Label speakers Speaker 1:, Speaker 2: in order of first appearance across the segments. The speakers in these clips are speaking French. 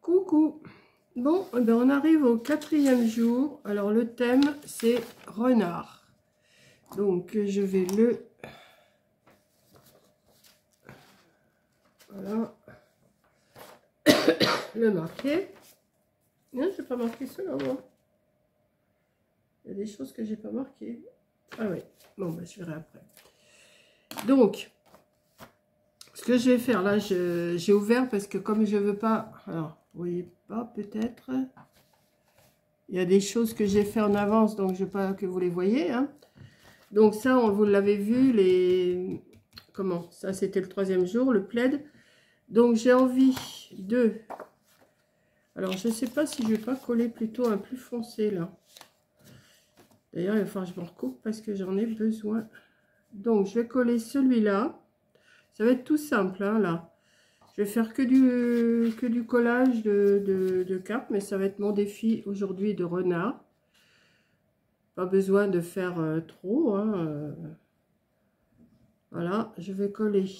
Speaker 1: Coucou. Bon, eh ben on arrive au 4e jour. Alors le thème c'est renard. Donc je vais voilà, le marquer. Non, j'ai pas marqué cela moi. Il y a des choses que j'ai pas marquées. Ah oui, bon bah je verrai après. Donc ce que je vais faire là, j'ai ouvert parce que comme je veux pas, alors vous voyez pas peut-être, il y a des choses que j'ai fait en avance, donc je veux pas que vous les voyez, hein. Donc ça, vous l'avez vu, comment ça, c'était le 3e jour, le plaid. Donc j'ai envie de, alors je sais pas si je vais pas coller plutôt un plus foncé là. D'ailleurs il va falloir que je me recoupe parce que j'en ai besoin. Donc je vais coller celui-là. Ça va être tout simple, hein, là. Je vais faire que du collage de cartes, mais ça va être mon défi aujourd'hui de renard. Pas besoin de faire trop, hein. Voilà, je vais coller.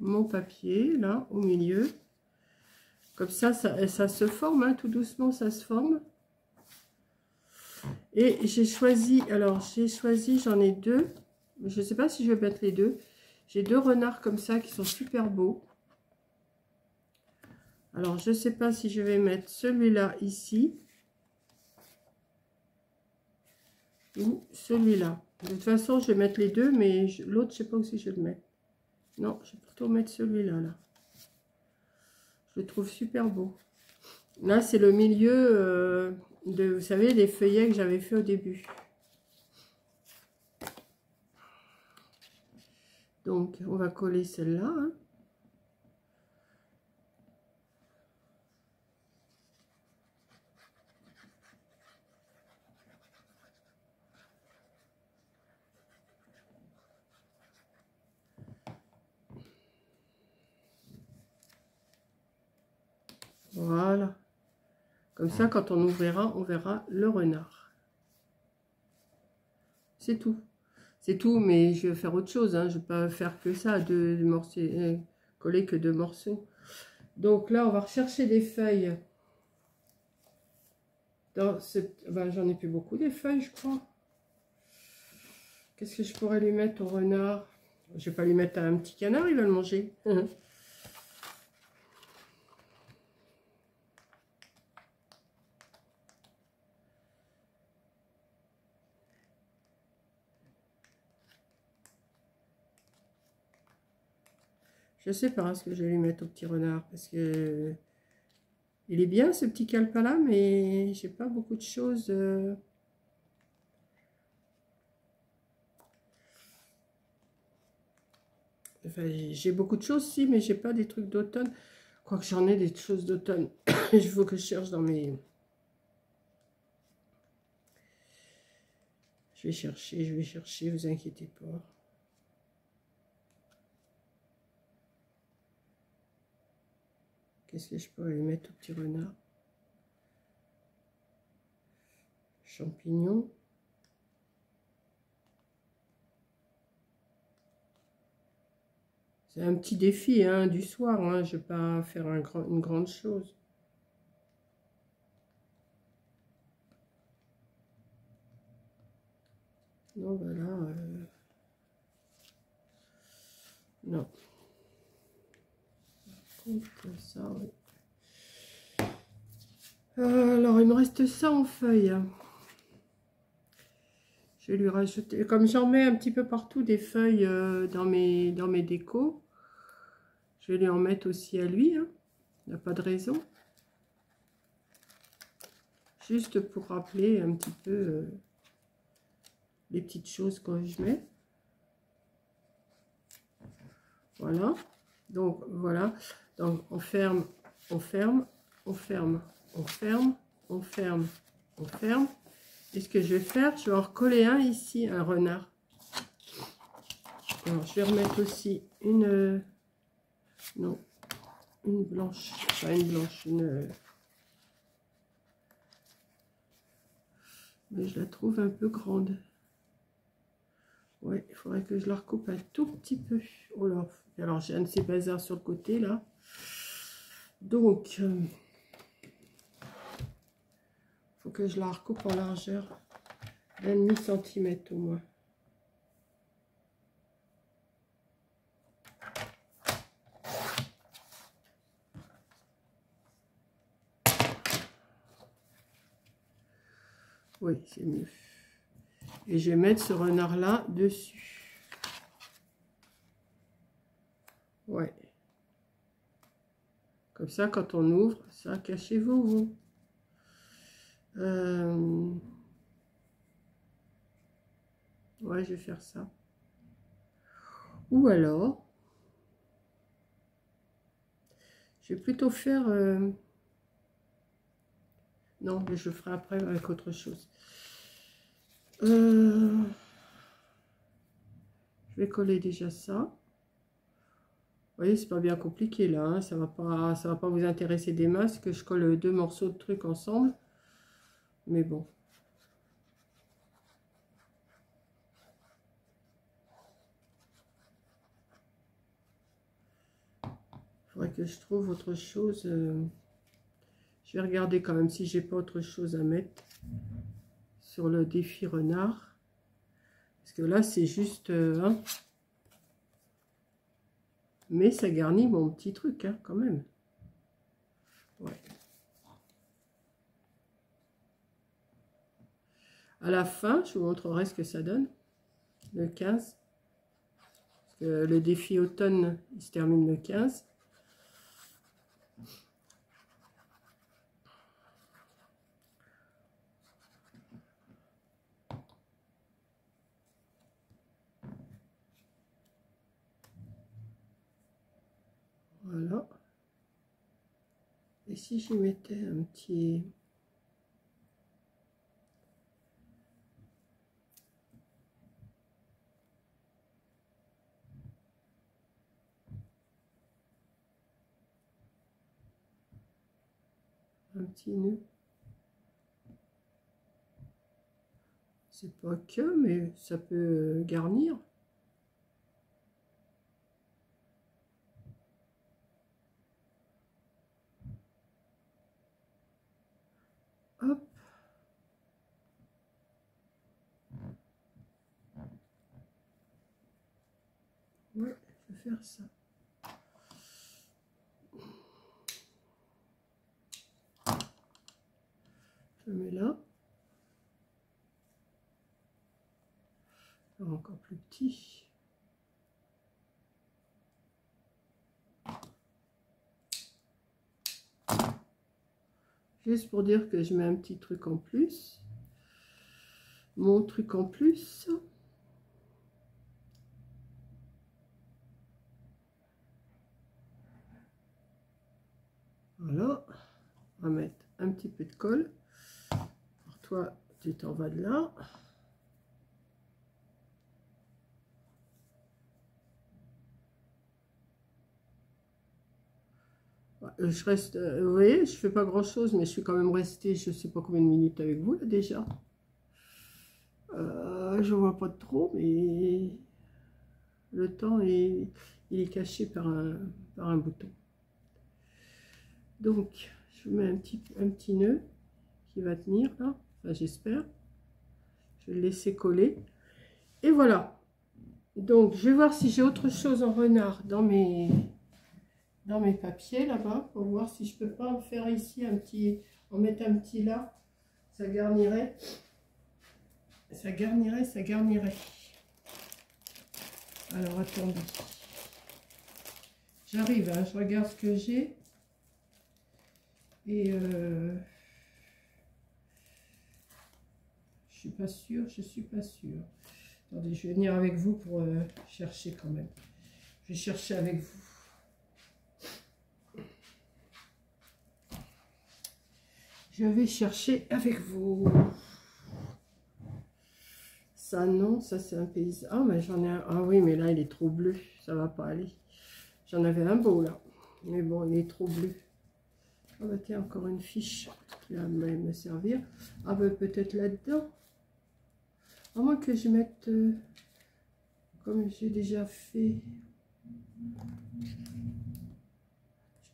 Speaker 1: Mon papier, là, au milieu. Comme ça se forme, hein, tout doucement, ça se forme. Et j'ai choisi, alors j'ai choisi, j'en ai deux. Je ne sais pas si je vais mettre les deux. J'ai deux renards comme ça qui sont super beaux. Alors, je ne sais pas si je vais mettre celui-là ici. Ou celui-là. De toute façon, je vais mettre les deux, mais l'autre, je ne sais pas si je vais le mettre. Non, je vais plutôt mettre celui-là, là. Je le trouve super beau. Là, c'est le milieu de, vous savez, les feuillets que j'avais fait au début. Donc, on va coller celle-là, hein. Voilà. Comme ça, quand on ouvrira, on verra le renard. C'est tout. C'est tout, mais je vais faire autre chose, hein. Je ne vais pas faire que ça, deux morceaux, coller que 2 morceaux. Donc là, on va rechercher des feuilles. Ben, j'en ai plus beaucoup des feuilles, je crois. Qu'est-ce que je pourrais lui mettre au renard? Je ne vais pas lui mettre un petit canard, il va le manger. Je sais pas ce que je vais lui mettre au petit renard, parce que il est bien ce petit calepin là, mais j'ai pas beaucoup de choses. Enfin, j'ai beaucoup de choses si, mais j'ai pas des trucs d'automne. Quoique j'en ai des choses d'automne. Il faut que je cherche dans mes. Je vais chercher, vous inquiétez pas. Qu'est-ce que je pourrais lui mettre au petit renard? Champignons. C'est un petit défi, hein, du soir, hein. Je ne vais pas faire une grande chose. Non, voilà. Non. Comme ça, oui. Alors, il me reste ça en feuilles. Je vais lui rajouter, comme j'en mets un petit peu partout des feuilles dans mes décos, je vais lui en mettre aussi à lui, hein. Il n'y a pas de raison. Juste pour rappeler un petit peu les petites choses que je mets. Voilà. Donc, voilà. Donc, on ferme, on ferme, on ferme, on ferme, on ferme, on ferme. Et ce que je vais faire, je vais en recoller un ici, un renard. Alors, je vais remettre aussi une... non, une blanche. Pas une blanche, une... Mais je la trouve un peu grande. Ouais, il faudrait que je la recoupe un tout petit peu. Oh là. Alors, j'ai un de ces bazars sur le côté, là. Donc, faut que je la recoupe en largeur d'1,5 centimètre au moins. Oui, c'est mieux. Et je vais mettre ce renard-là dessus. Ouais. Comme ça, quand on ouvre, ça, cachez-vous. Ouais, je vais faire ça. Ou alors, je vais plutôt faire... Non, mais je ferai après avec autre chose. Je vais coller déjà ça. Vous voyez, c'est pas bien compliqué là. Hein. Ça va pas vous intéresser des masses que je colle 2 morceaux de trucs ensemble. Mais bon. Il faudrait que je trouve autre chose. Je vais regarder quand même si j'ai pas autre chose à mettre sur le défi renard. Parce que là, c'est juste... hein. Mais ça garnit mon petit truc, hein, quand même. Ouais. À la fin, je vous montrerai ce que ça donne. Le 15. Parce que le défi automne, il se termine le 15. Voilà. Et si j'y mettais un petit nœud. C'est pas que, mais ça peut garnir. Hop. Ouais, je vais faire ça. Je mets là. Encore plus petit. Juste pour dire que je mets un petit truc en plus. Mon truc en plus. Voilà. On va mettre un petit peu de colle. Alors toi, tu t'en vas de là. Je reste, vous voyez, je fais pas grand chose, mais je suis quand même restée, je sais pas combien de minutes avec vous là déjà. Je vois pas trop, mais le temps il est caché par un bouton. Donc, je mets un petit nœud qui va tenir là, enfin, j'espère. Je vais le laisser coller. Et voilà. Donc, je vais voir si j'ai autre chose en renard dans mes papiers là-bas, pour voir si je peux pas en faire ici un petit, en mettre un petit là, ça garnirait, ça garnirait. Alors attendez, j'arrive, hein, je regarde ce que j'ai et je suis pas sûre. Attendez, je vais venir avec vous pour chercher quand même. Je vais chercher avec vous. Je vais chercher avec vous. Ça, non, ça c'est un paysage. Ah, mais j'en ai un. Ah oui, mais là, il est trop bleu. Ça va pas aller. J'en avais un beau là. Mais bon, il est trop bleu. Ah bah tiens, encore une fiche qui va me servir. Ah bah peut-être là-dedans. À moins que je mette, comme j'ai déjà fait, je vais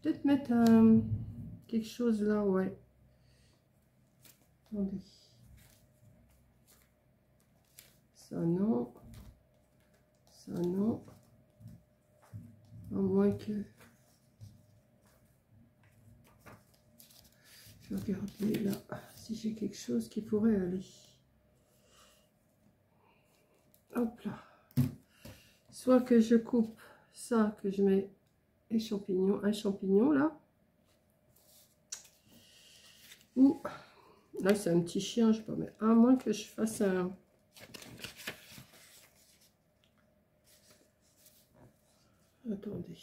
Speaker 1: peut-être mettre quelque chose là, ouais. Attendez. Ça non. Ça non. À moins que... Je vais regarder là si j'ai quelque chose qui pourrait aller. Hop là. Soit que je coupe ça, que je mets les champignons, un champignon là. Ou là c'est un petit chien, je peux mettre. À moins que je fasse un... Attendez.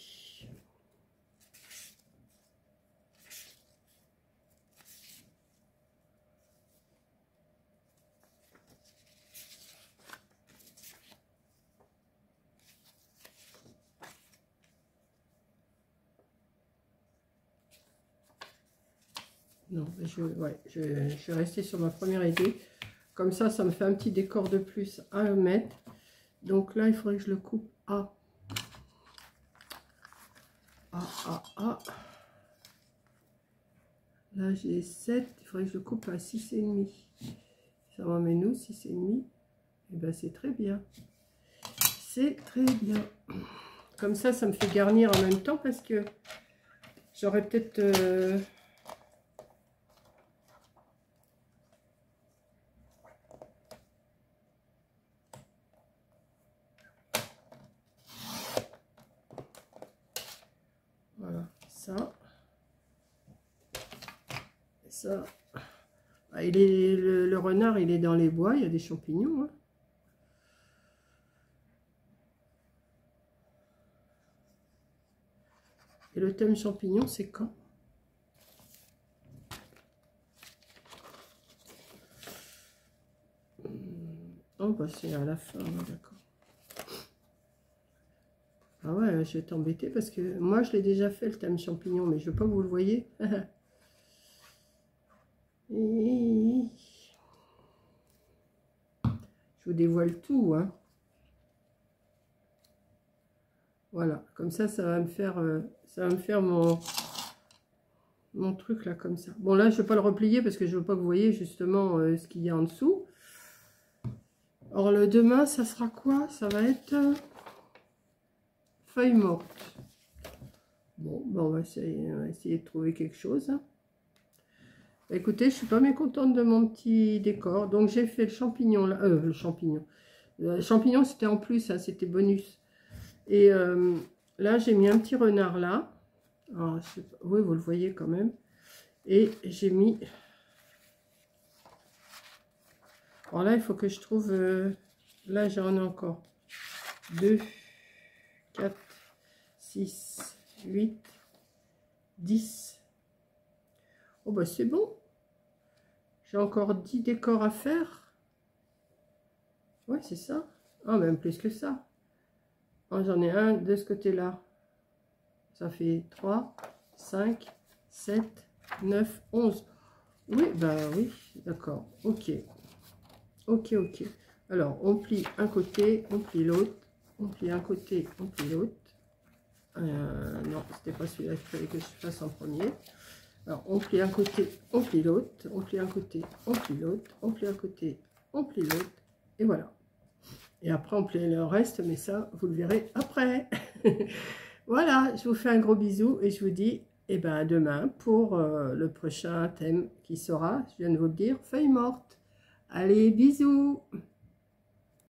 Speaker 1: Non, je vais rester sur ma première idée. Comme ça me fait un petit décor de plus à mettre. Donc là, il faudrait que je le coupe à. Là, j'ai 7. Il faudrait que je le coupe à 6,5. Ça m'emmène où 6,5. Et bien, c'est très bien. C'est très bien. Comme ça me fait garnir en même temps parce que j'aurais peut-être... Voilà, ça. Et ça. Ah, il est, le renard, il est dans les bois, il y a des champignons. Hein. Et le thème champignon, c'est quand? Oh, bah c'est à la fin, d'accord. Ah ouais, je vais t'embêter parce que moi, je l'ai déjà fait, le thème champignon, mais je veux pas que vous le voyez. Je vous dévoile tout, hein. Voilà, comme ça va me faire mon truc là, comme ça. Bon, là, je vais pas le replier parce que je veux pas que vous voyez justement ce qu'il y a en dessous. Alors, le demain, ça sera quoi? Ça va être feuille morte. Bon, ben, on va essayer de trouver quelque chose. Écoutez, je suis pas mécontente de mon petit décor. Donc, j'ai fait le champignon là. Le champignon. Le champignon, c'était en plus, hein, c'était bonus. Et là, j'ai mis un petit renard là. Alors, je sais pas, oui, vous le voyez quand même. Et j'ai mis... Alors là, il faut que je trouve... là, j'en ai encore 2, 4, 6, 8, 10. Oh, bah c'est bon. J'ai encore 10 décors à faire. Ouais, c'est ça. Ah, même plus que ça. Oh, j'en ai un de ce côté-là. Ça fait 3, 5, 7, 9, 11. Oui, bah oui, d'accord. Ok. Ok, ok. Alors, on plie un côté, on plie l'autre. On plie un côté, on plie l'autre. Non, c'était pas celui-là qu'il fallait que je fasse en premier. Alors, on plie un côté, on plie l'autre. On plie un côté, on plie l'autre. On plie un côté, on plie l'autre. Et voilà. Et après, on plie le reste, mais ça, vous le verrez après. Voilà, je vous fais un gros bisou et je vous dis eh ben, à demain pour le prochain thème qui sera, je viens de vous le dire, feuille morte. Allez, bisous!